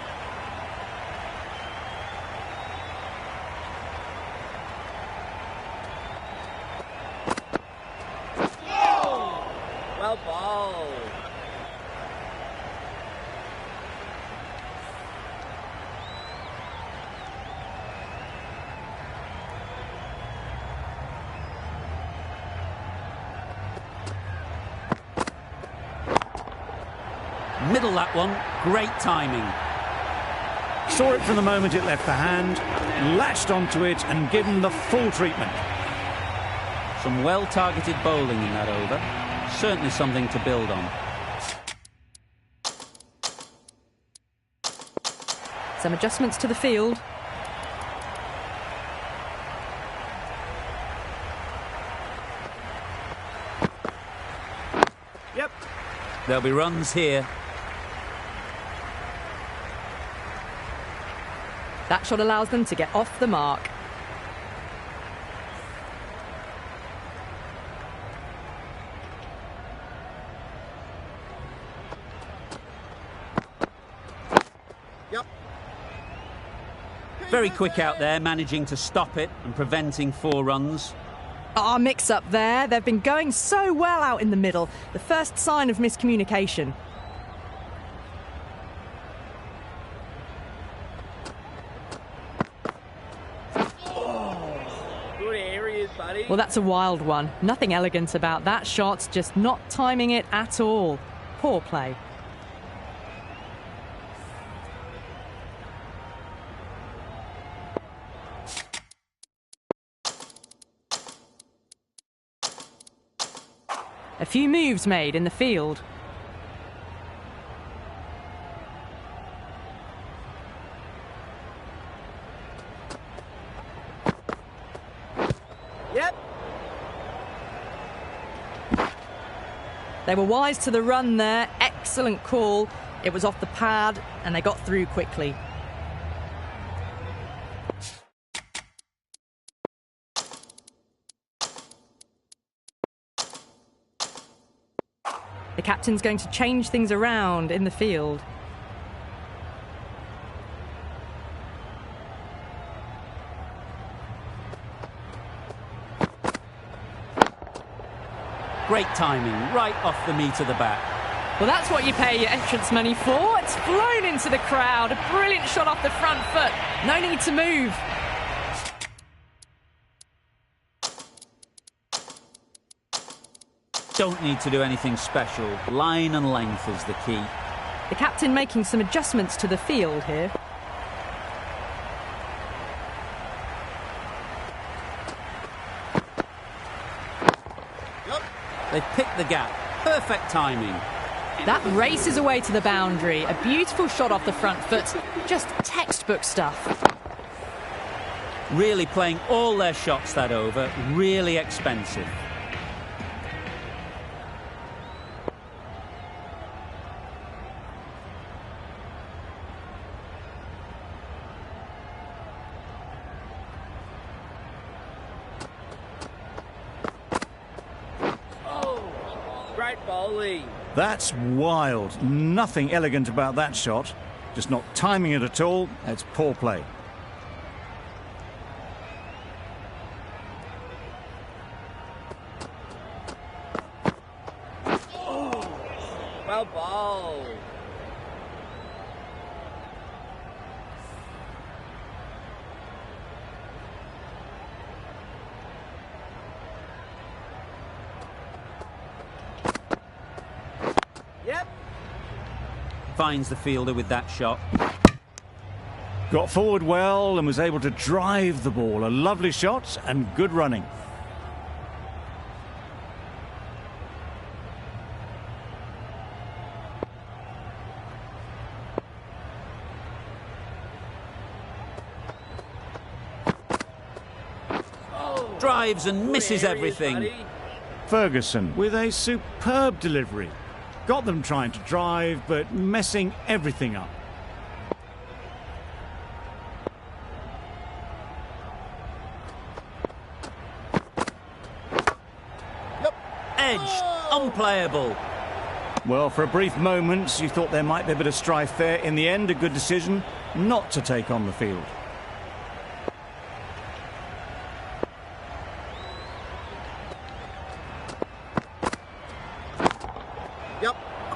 Well ball. Middle that one. Great timing. Saw it from the moment it left the hand, latched onto it and given the full treatment. Some well-targeted bowling in that over. Certainly something to build on. Some adjustments to the field. Yep. There'll be runs here. That shot allows them to get off the mark. Very quick out there, managing to stop it and preventing 4 runs. Ah, mix-up there. They've been going so well out in the middle. The first sign of miscommunication. Good areas, buddy. Well, that's a wild one. Nothing elegant about that shot, just not timing it at all. Poor play. A few moves made in the field. Yep. They were wise to the run there. Excellent call. It was off the pad and they got through quickly. The captain's going to change things around in the field. Great timing, right off the meat of the bat. Well, that's what you pay your entrance money for. It's flown into the crowd. A brilliant shot off the front foot. No need to move. Don't need to do anything special. Line and length is the key. The captain making some adjustments to the field here. They've picked the gap. Perfect timing. That races away to the boundary. A beautiful shot off the front foot. Just textbook stuff. Really playing all their shots that over. Really expensive. Great bowling. That's wild. Nothing elegant about that shot. Just not timing it at all. It's poor play. Well bowled. Yep. Finds the fielder with that shot. Got forward well and was able to drive the ball. A lovely shot and good running. Drives and misses Good areas, everything. buddy. Ferguson with a superb delivery. Got them trying to drive, but messing everything up. Edge. Unplayable. Well, for a brief moment, you thought there might be a bit of strife there. In the end, a good decision not to take on the field.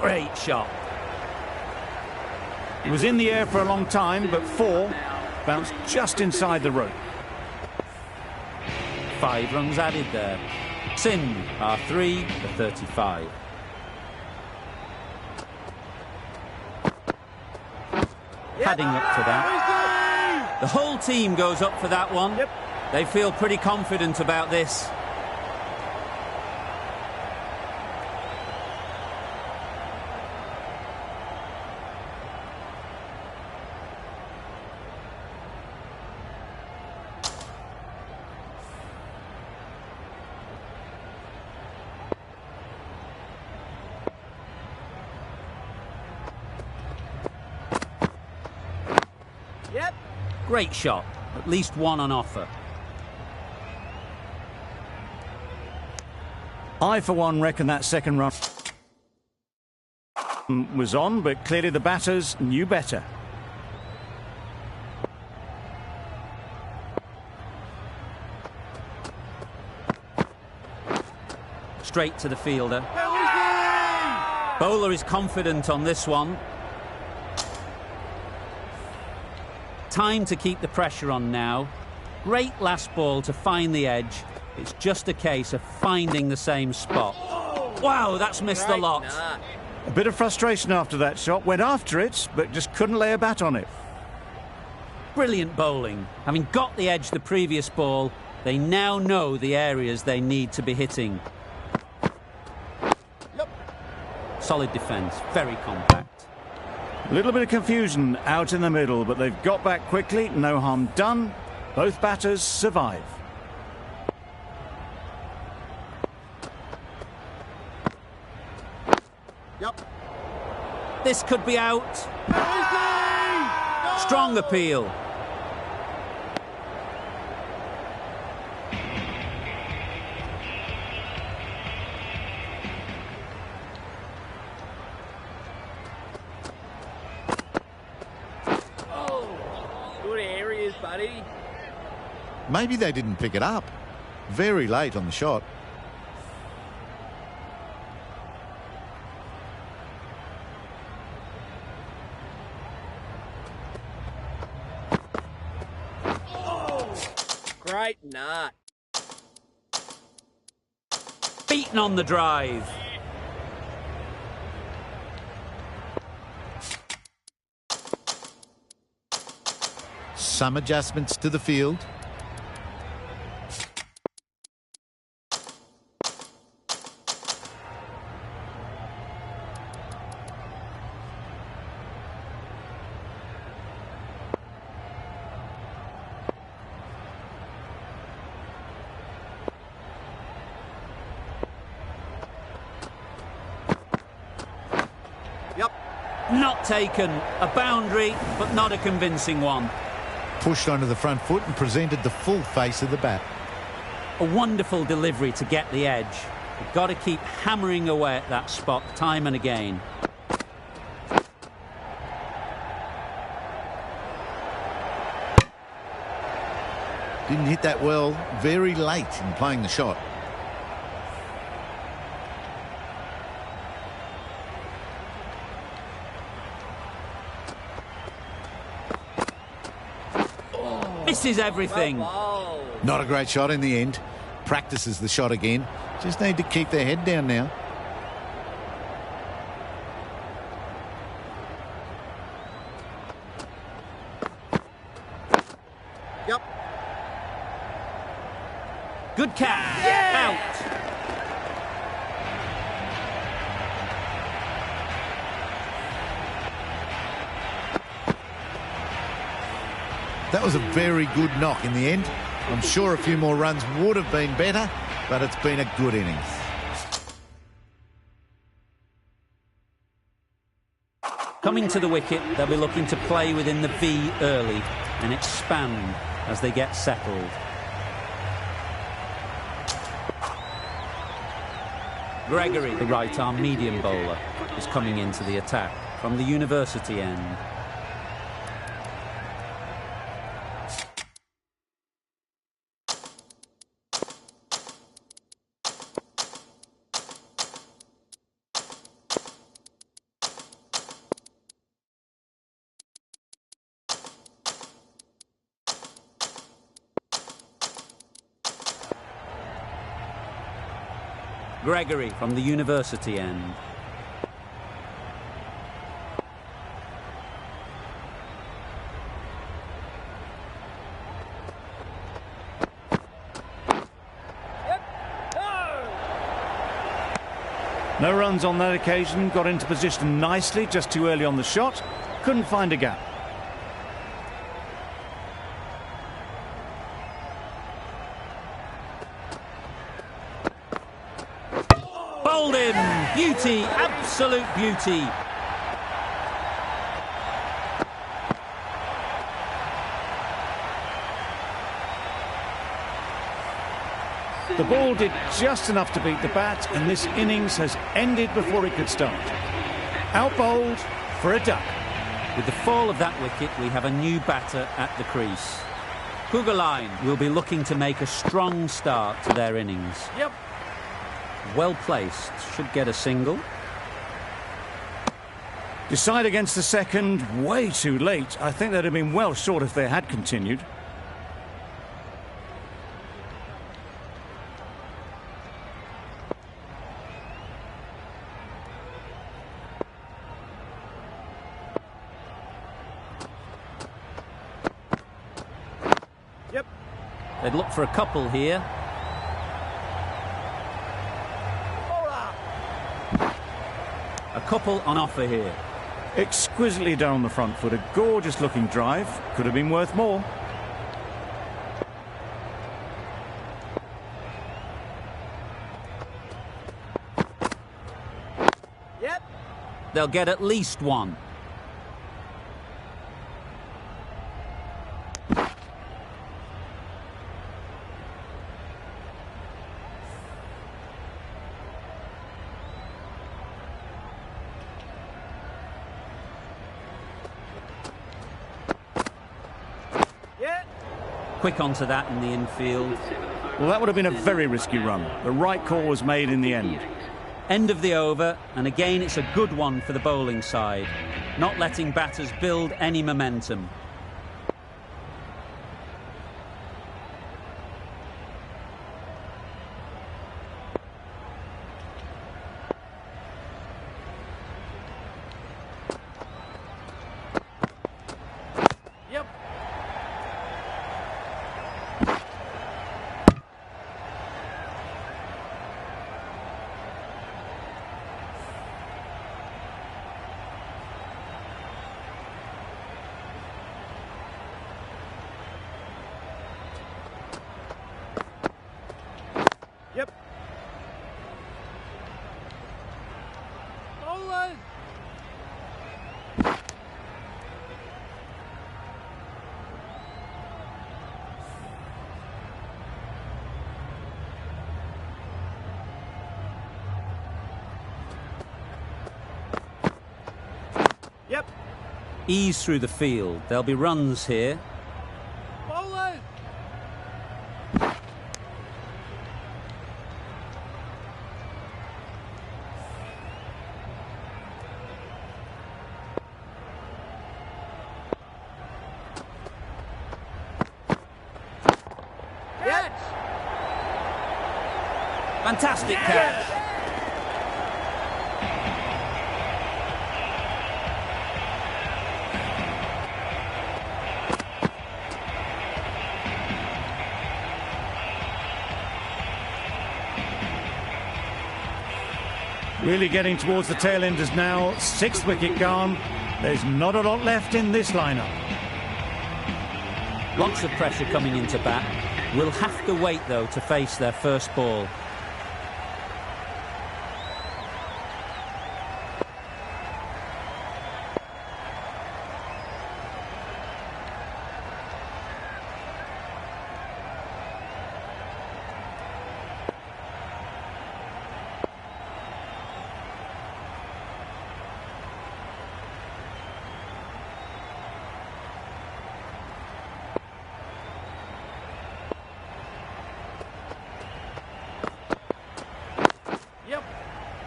Great shot. It was in the air for a long time, but 4 bounced just inside the rope. 5 runs added there. Sindh are 3 for 35. Heading up to that. The whole team goes up for that one. They feel pretty confident about this. Yep. Great shot. At least one on offer. I, for one, reckon that second run was on, but clearly the batters knew better. Straight to the fielder. Bowler is confident on this one. Time to keep the pressure on now. Great last ball to find the edge. It's just a case of finding the same spot. Wow, that's missed a lot. A bit of frustration after that shot. Went after it, but just couldn't lay a bat on it. Brilliant bowling. Having got the edge the previous ball, they now know the areas they need to be hitting. Solid defence, very compact. A little bit of confusion out in the middle, but they've got back quickly. No harm done. Both batters survive. This could be out. Strong appeal. Good areas, buddy. Maybe they didn't pick it up. Very late on the shot. Great nut. Beaten on the drive. Some adjustments to the field. Yep. Not taken. A boundary, but not a convincing one. Pushed onto the front foot and presented the full face of the bat. A wonderful delivery to get the edge. You've got to keep hammering away at that spot time and again. Didn't hit that well, very late in playing the shot. Misses everything. Well bowled. Not a great shot in the end. Practices the shot again. Just need to keep their head down now. Yep. Good catch. Out. That was a very good knock in the end. I'm sure a few more runs would have been better, but it's been a good innings. Coming to the wicket, they'll be looking to play within the V early and expand as they get settled. Gregory, the right-arm medium bowler, is coming into the attack from the university end. Gregory from the university end. No runs on that occasion, got into position nicely, just too early on the shot. Couldn't find a gap. Bowled him! Beauty, absolute beauty. The ball did just enough to beat the bat, and this innings has ended before it could start. Out bowled for a duck. With the fall of that wicket, we have a new batter at the crease. Kuggeleijn will be looking to make a strong start to their innings. Yep. Well placed, should get a single. Decide against the second, way too late. I think they'd have been well short if they had continued. Yep. They'd look for a couple here. A couple on offer here. Exquisitely down the front foot, a gorgeous looking drive. Could have been worth more. Yep. They'll get at least one. Quick onto that in the infield. Well, that would have been a very risky run. The right call was made in the end. End of the over, and again it's a good one for the bowling side. Not letting batters build any momentum. Yep. Ease through the field. There'll be runs here. Bowler. Catch. Fantastic catch. Really getting towards the tail enders now. 6th wicket gone. There's not a lot left in this lineup. Lots of pressure coming into bat. Will have to wait, though, to face their first ball.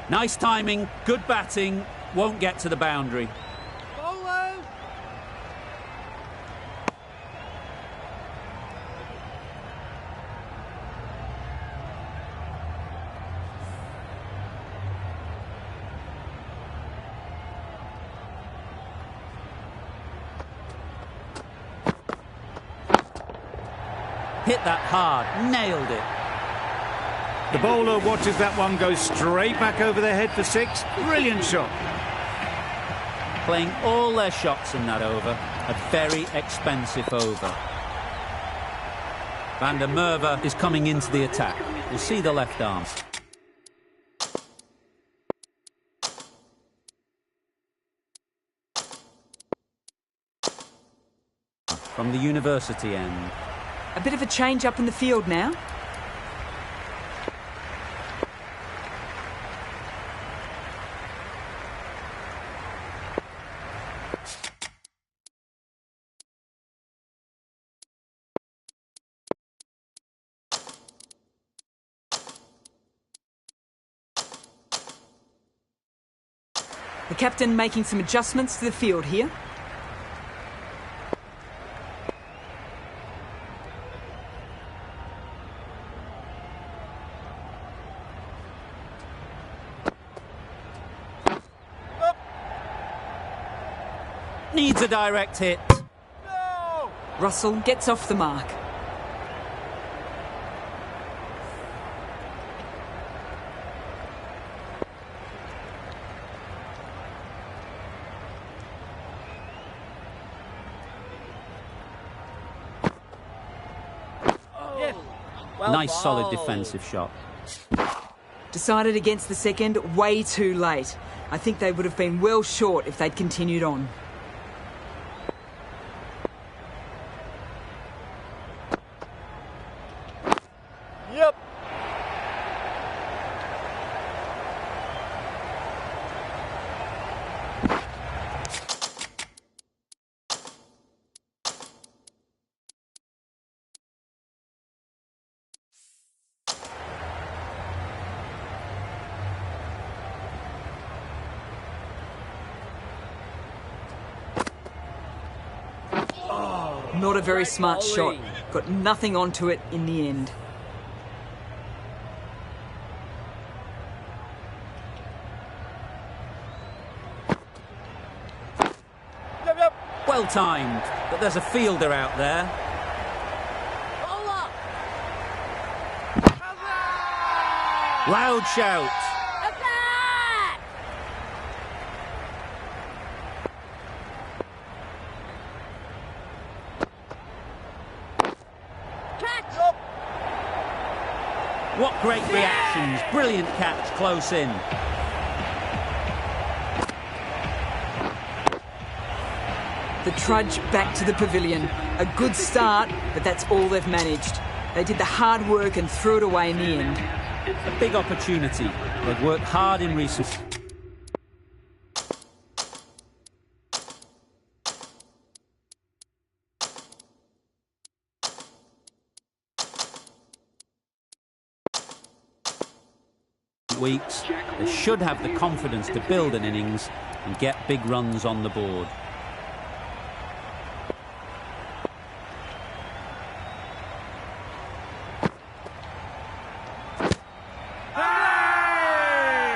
Nice timing, good batting, won't get to the boundary. Bowler. Hit that hard, nailed it. The bowler watches that one go straight back over their head for 6. Brilliant shot. Playing all their shots in that over. A very expensive over. Van der Merwe is coming into the attack. We'll see the left arm. From the university end. A bit of a change up in the field now. The captain making some adjustments to the field here. Needs a direct hit. No. Russell gets off the mark. Nice solid defensive shot. Decided against the second way too late. I think they would have been well short if they'd continued on. Yep. Not a very smart shot. Got nothing onto it in the end. Yep. Well timed, but there's a fielder out there. Bowler. Loud shout. Attack! Catch! Up. What great reactions. Brilliant catch close in. The trudge back to the pavilion. A good start, but that's all they've managed. They did the hard work and threw it away in the end. A big opportunity. They've worked hard in recent... weeks, they should have the confidence to build an innings and get big runs on the board.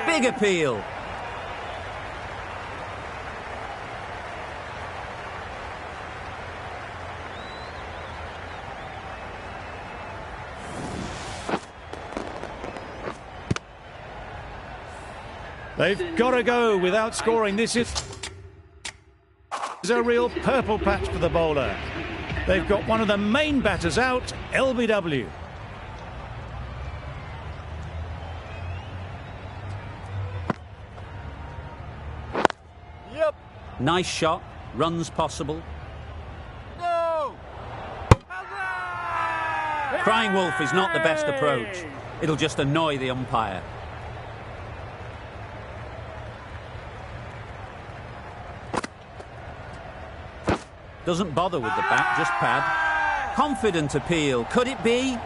Big appeal. They've got to go without scoring. This is a real purple patch for the bowler. They've got one of the main batters out, LBW. Yep. Nice shot, runs possible. No. Crying wolf is not the best approach. It'll just annoy the umpire. Doesn't bother with the bat, just pad. Confident appeal, could it be?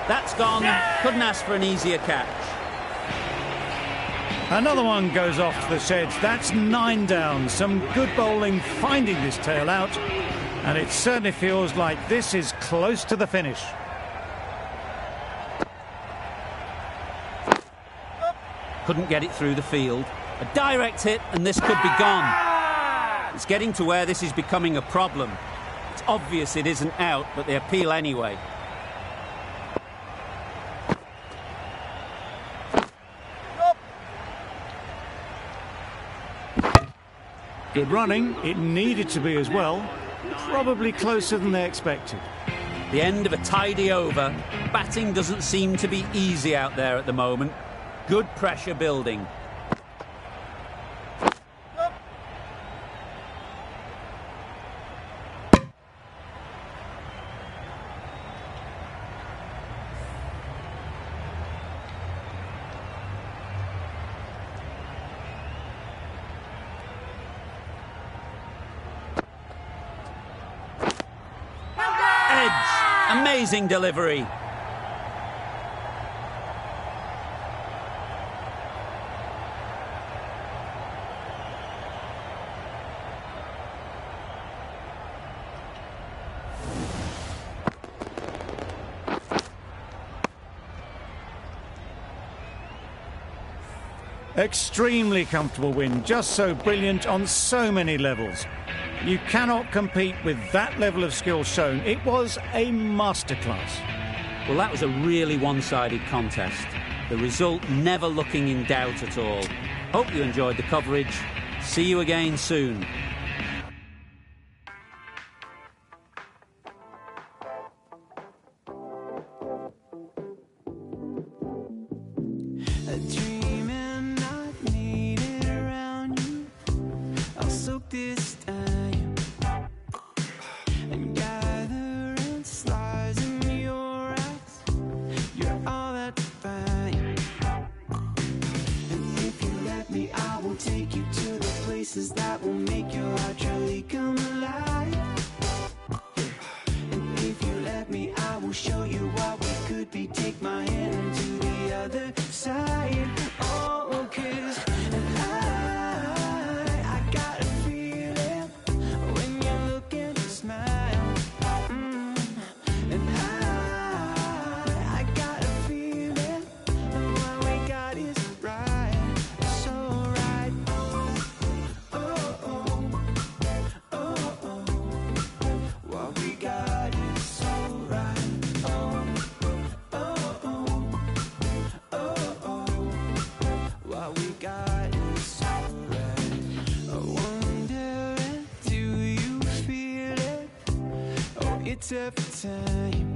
That's gone. Couldn't ask for an easier catch. Another one goes off to the sheds. That's 9 down. Some good bowling finding this tail out. And it certainly feels like this is close to the finish. Couldn't get it through the field. A direct hit and this could be gone. It's getting to where this is becoming a problem. It's obvious it isn't out, but they appeal anyway. Good running. It needed to be as well. Probably closer than they expected. The end of a tidy over. Batting doesn't seem to be easy out there at the moment. Good pressure building. Amazing delivery. Extremely comfortable win, just so brilliant on so many levels. You cannot compete with that level of skill shown. It was a masterclass. Well, that was a really one-sided contest. The result never looking in doubt at all. Hope you enjoyed the coverage. See you again soon. This time and gather in stars in your eyes. You're all that's fine. And if you let me, I will take you to the places that will make your heart truly come alive. And if you let me, I will show you what we could be. Take my hand to the other side. Oh, 'cause it's every time